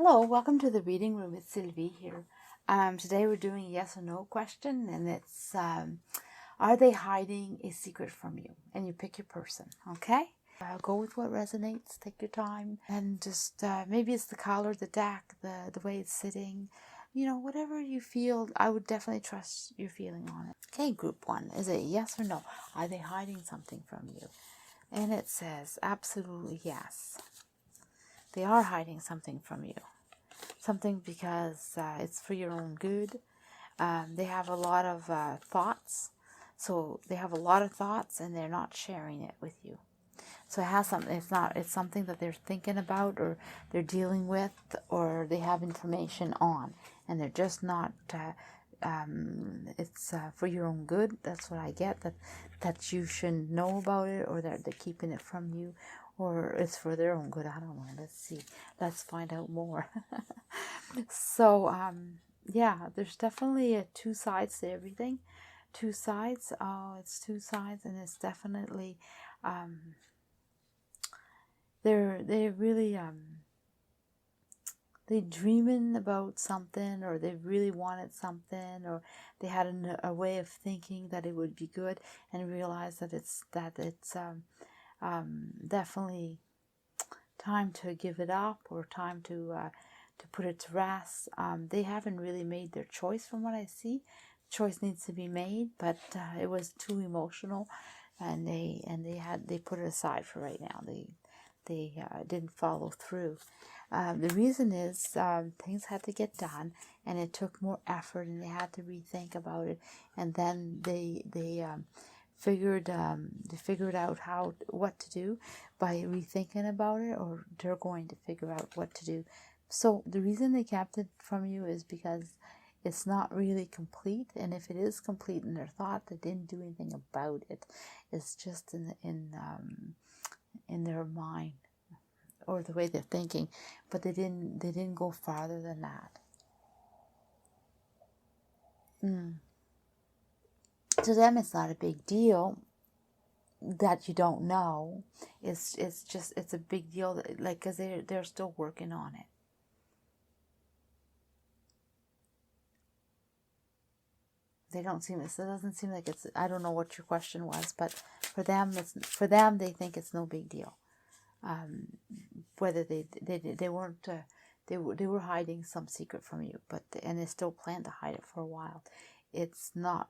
Hello, welcome to the reading room. It's Sylvie here. Today we're doing a yes or no question, and it's are they hiding a secret from you? And you pick your person, okay? Go with what resonates. Take your time, and just maybe it's the color, the deck, the way it's sitting. You know, whatever you feel, I would definitely trust your feeling on it. Okay, group one. Is it yes or no? Are they hiding something from you? And it says absolutely yes. They are hiding something from you. Something because it's for your own good. They have a lot of thoughts. So they have a lot of thoughts and they're not sharing it with you. So it has something, it's something that they're thinking about or they're dealing with or they have information on. And they're just not, it's for your own good. That's what I get, that you shouldn't know about it or that they're keeping it from you. Or it's for their own good. I don't know. Let's see. Let's find out more. So, yeah, there's definitely two sides to everything. Two sides. Oh, it's two sides, and it's definitely they're really they dreaming about something, or they really wanted something, or they had a way of thinking that it would be good, and realized that it's definitely time to give it up or time to put it to rest. They haven't really made their choice from what I see. Choice needs to be made, but it was too emotional, and they put it aside for right now. They didn't follow through. The reason is things had to get done, and it took more effort, and they had to rethink about it, and then they figured out what to do by rethinking about it, or they're going to figure out what to do. So the reason they kept it from you is because it's not really complete, and if it is complete in their thought, they didn't do anything about it. It's just in their mind or the way they're thinking, but they didn't go farther than that. To them, it's not a big deal that you don't know. It's a big deal that, like, because they're still working on it. It doesn't seem like it's, I don't know what your question was, but for them they think it's no big deal. Whether they weren't they were hiding some secret from you, and they still plan to hide it for a while. It's not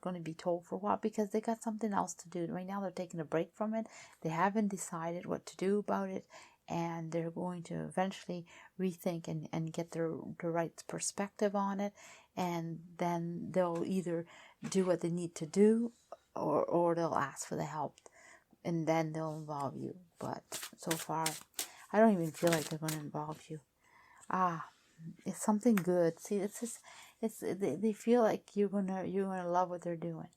going to be told for a while because they got something else to do. Right now they're taking a break from it. They haven't decided what to do about it, and they're going to eventually rethink and get the right perspective on it, and then they'll either do what they need to do or they'll ask for the help, and then they'll involve you. But so far, I don't even feel like they're going to involve you. It's something good. See, it's just, they feel like you're gonna love what they're doing.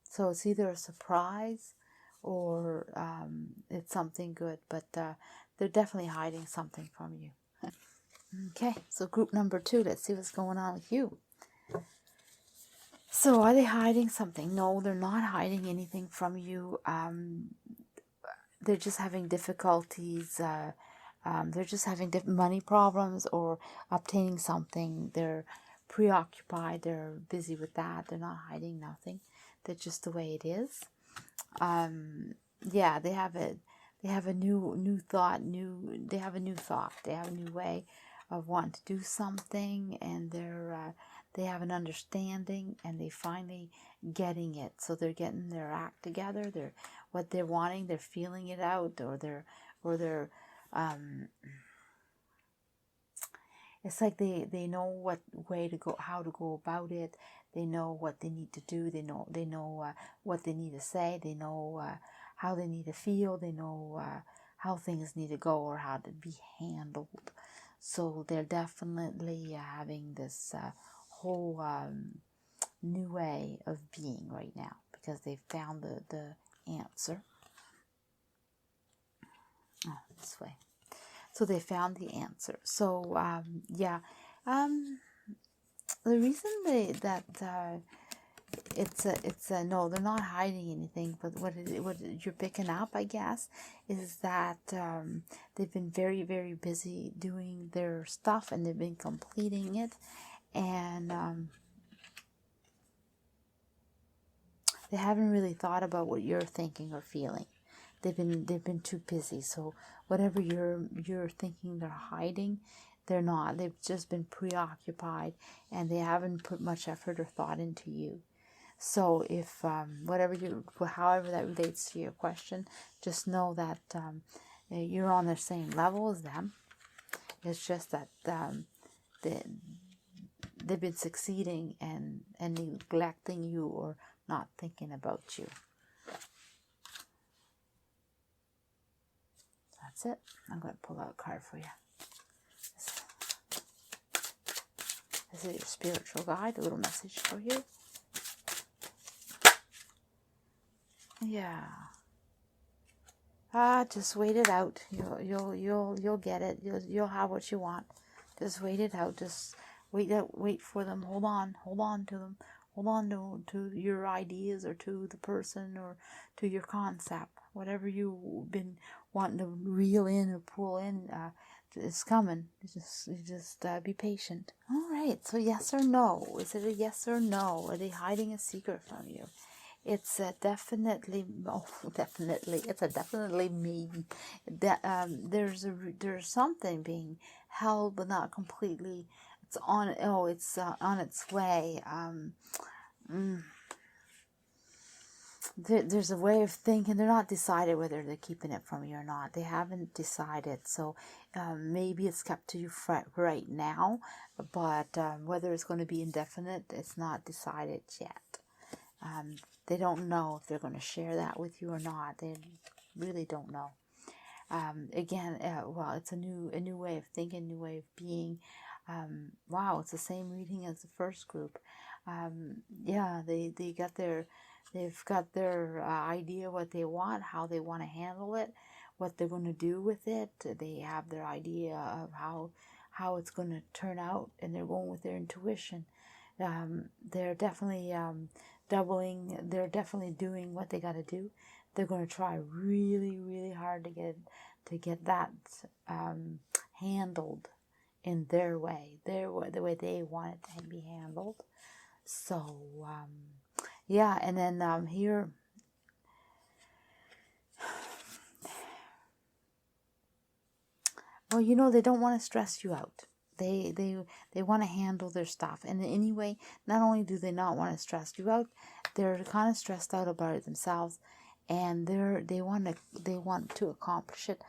So it's either a surprise or it's something good, but they're definitely hiding something from you. Okay, so group number 2, let's see what's going on with you. So are they hiding something? No, they're not hiding anything from you. They're just having difficulties. They're just having money problems or obtaining something. They're preoccupied. They're busy with that. They're not hiding nothing. That's just the way it is. Yeah, they have a new thought. They have a new thought. They have a new way of wanting to do something, and they have an understanding, and they finally getting it. So they're getting their act together. They're what they're wanting. They're feeling it out, or they're it's like they know what way to go, how to go about it. They know what they need to do. They know what they need to say. They know how they need to feel. They know how things need to go or how to be handled. So they're definitely having this whole new way of being right now because they've found the answer. Oh, this way. So they found the answer. So yeah, the reason it's a no, they're not hiding anything, but what you're picking up, I guess, is that they've been very, very busy doing their stuff, and they've been completing it, and they haven't really thought about what you're thinking or feeling. They've been too busy. So whatever you're thinking they're hiding, they're not. They've just been preoccupied, and they haven't put much effort or thought into you. So if however that relates to your question, just know that you're on the same level as them. It's just that they've been succeeding and neglecting you or not thinking about you. That's it. I'm going to pull out a card for you. This is your spiritual guide, a little message for you. Yeah. Just wait it out. You'll get it. You'll have what you want. Just wait it out. Just wait for them. Hold on to them. Hold on to your ideas, or to the person, or to your concept. Whatever you've been wanting to reel in or pull in, is coming. You just be patient. All right. So yes or no? Is it a yes or no? Are they hiding a secret from you? It's definitely, definitely. It's a definitely maybe. There's something being held, but not completely. It's on. It's on its way. There's a way of thinking. They're not decided whether they're keeping it from you or not. They haven't decided. So maybe it's kept to you right now, but whether it's going to be indefinite, it's not decided yet. They don't know if they're going to share that with you or not. They really don't know. Again, well, it's a new way of thinking, new way of being. Wow, it's the same reading as the first group. Yeah, they've got their idea what they want, how they want to handle it, what they're going to do with it. They have their idea of how it's going to turn out, and they're going with their intuition. They're definitely doubling. They're definitely doing what they got to do. They're going to try really, really hard to get that handled in their way, the way they want it to be handled. So yeah, and then here. Well, they don't want to stress you out. They want to handle their stuff, and anyway, not only do they not want to stress you out, they're kind of stressed out about it themselves, and they want to accomplish it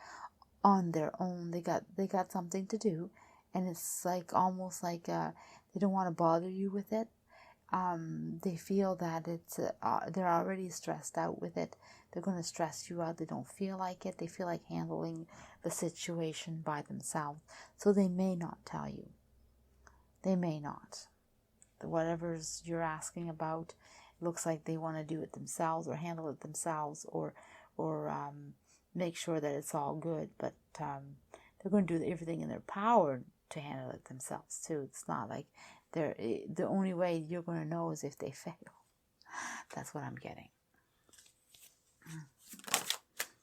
on their own. They got something to do, and it's like almost like they don't want to bother you with it. They feel that it's they're already stressed out with it. They're going to stress you out. They don't feel like it. They feel like handling the situation by themselves. So they may not tell you. They may not. Whatever's you're asking about, it looks like they want to do it themselves or handle it themselves, or make sure that it's all good. But they're going to do everything in their power to handle it themselves too. It's not like the only way you're going to know is if they fail. That's what I'm getting.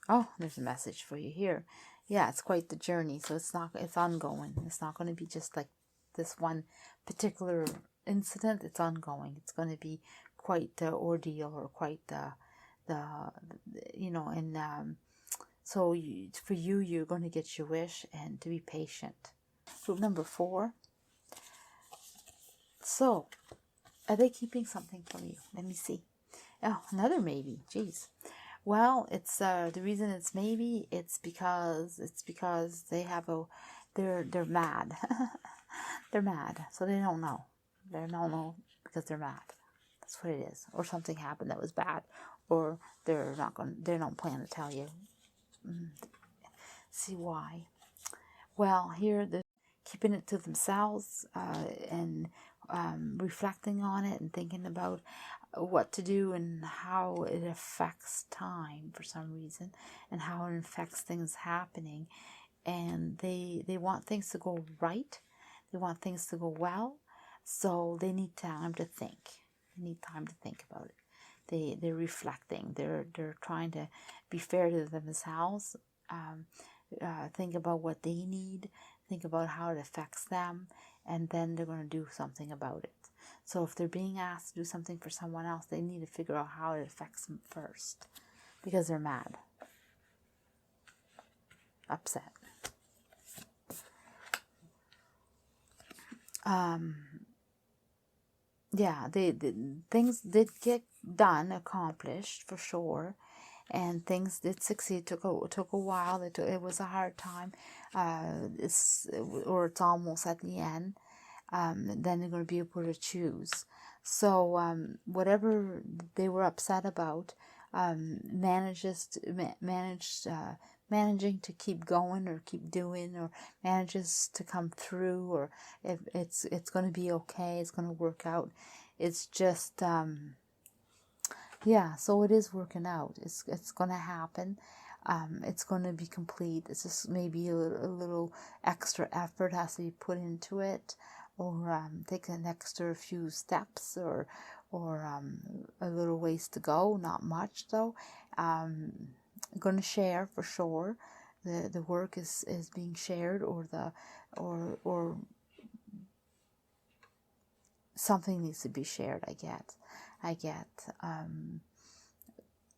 Oh, there's a message for you here. Yeah, it's quite the journey. So it's ongoing. It's not going to be just like this one particular incident. It's ongoing. It's going to be quite the ordeal, or quite so for you, you're going to get your wish, and to be patient. Group number 4. So, are they keeping something from you? Let me see. Oh, another maybe. Jeez. Well, it's the reason it's maybe. It's because they have they're mad. They're mad, so they don't know. They don't know because they're mad. That's what it is. Or something happened that was bad, or they don't plan to tell you. See why? Well, here they're keeping it to themselves, and reflecting on it and thinking about what to do and how it affects time for some reason, and how it affects things happening. And they want things to go right. They want things to go well. So they need time to think. They need time to think about it. They're reflecting. They're trying to be fair to themselves. Think about what they need. Think about how it affects them, and then they're going to do something about it. So if they're being asked to do something for someone else, they need to figure out how it affects them first, because they're mad, upset. Yeah, things did get done, accomplished for sure, and things did succeed. Took a while. It was a hard time. It's almost at the end. Then they're going to be able to choose. So whatever they were upset about, managing to keep going or keep doing, or manages to come through, or if it's going to be okay, it's going to work out. It's just yeah, so it is working out. It's going to happen. It's going to be complete. It's just maybe a little extra effort has to be put into it, or take an extra few steps, or a little ways to go. Not much though. Going to share for sure. The work is being shared, or something needs to be shared. I get.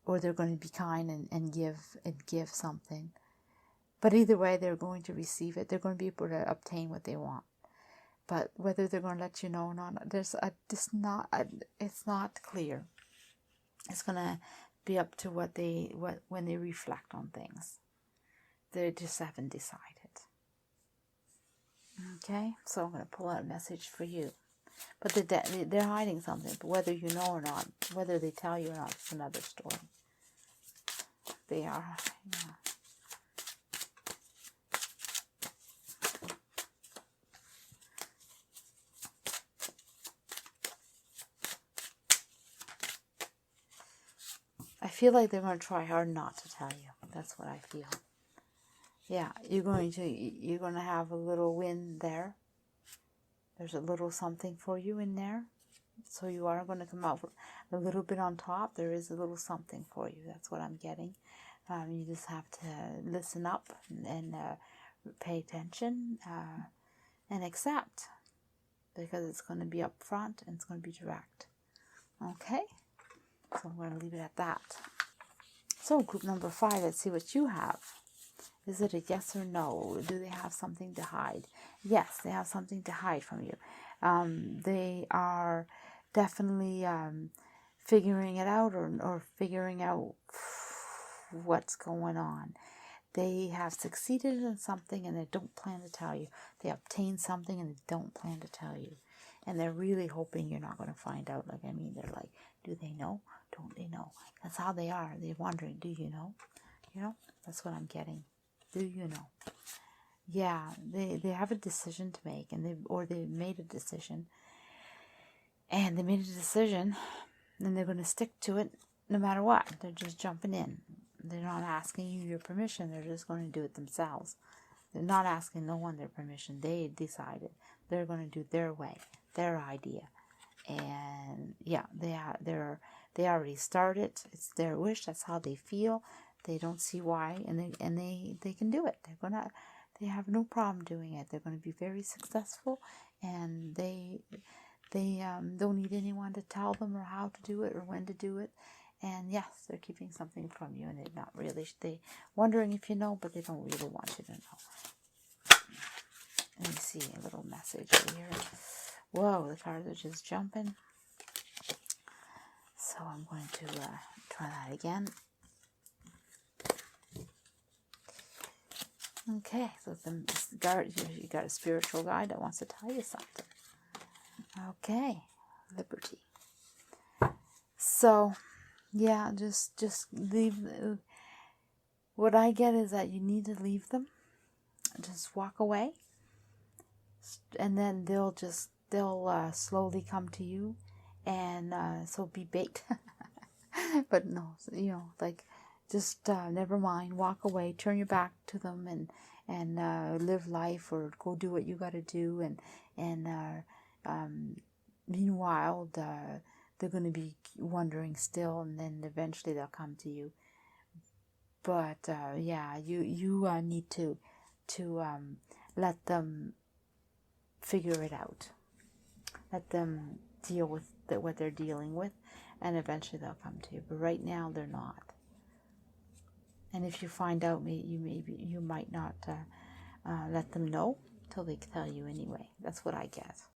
Or they're going to be kind and give something. But either way, they're going to receive it. They're going to be able to obtain what they want. But whether they're going to let you know or not, it's not clear. It's going to be up to when they reflect on things. They just haven't decided. Okay, so I'm going to pull out a message for you. But they're hiding something. But whether you know or not, whether they tell you or not, it's another story. They are, yeah. I feel like they're going to try hard not to tell you. That's what I feel. Yeah, you're going to have a little win there. There's a little something for you in there. So you are going to come out a little bit on top. There is a little something for you. That's what I'm getting. You just have to listen up and pay attention and accept. Because it's going to be up front and it's going to be direct. Okay? So I'm going to leave it at that. So group number 5, let's see what you have. Is it a yes or no? Do they have something to hide? Yes, they have something to hide from you. They are definitely figuring it out or figuring out what's going on. They have succeeded in something and they don't plan to tell you. They obtained something and they don't plan to tell you. And they're really hoping you're not going to find out. Like, I mean, they're like, do they know? Don't they know? That's how they are. They're wondering, do you know? You know, that's what I'm getting. Do you know? Yeah, they have a decision to make, and they made a decision. And they made a decision, and they're going to stick to it no matter what. They're just jumping in. They're not asking you your permission. They're just going to do it themselves. They're not asking no one their permission. They decided they're going to do their way, their idea. And yeah, they already started. It's their wish. That's how they feel. They don't see why, and they can do it. They have no problem doing it. They're going to be very successful, and they don't need anyone to tell them or how to do it or when to do it. And yes, they're keeping something from you, and they're not really. They wondering if you know, but they don't really want you to know. Let me see a little message here. Whoa, the cards are just jumping. So I'm going to try that again. Okay, so you got a spiritual guide that wants to tell you something. Okay, liberty. So, yeah, just leave. What I get is that you need to leave them. Just walk away, and then they'll slowly come to you, and so be bait. But no, you know, like. Just never mind, walk away, turn your back to them, and live life, or go do what you got to do, and meanwhile they're going to be wondering still, and then eventually they'll come to you. But yeah, you need to let them figure it out. Let them deal with what they're dealing with, and eventually they'll come to you. But right now they're not. And if you find out, you might not let them know till they tell you anyway. That's what I guess.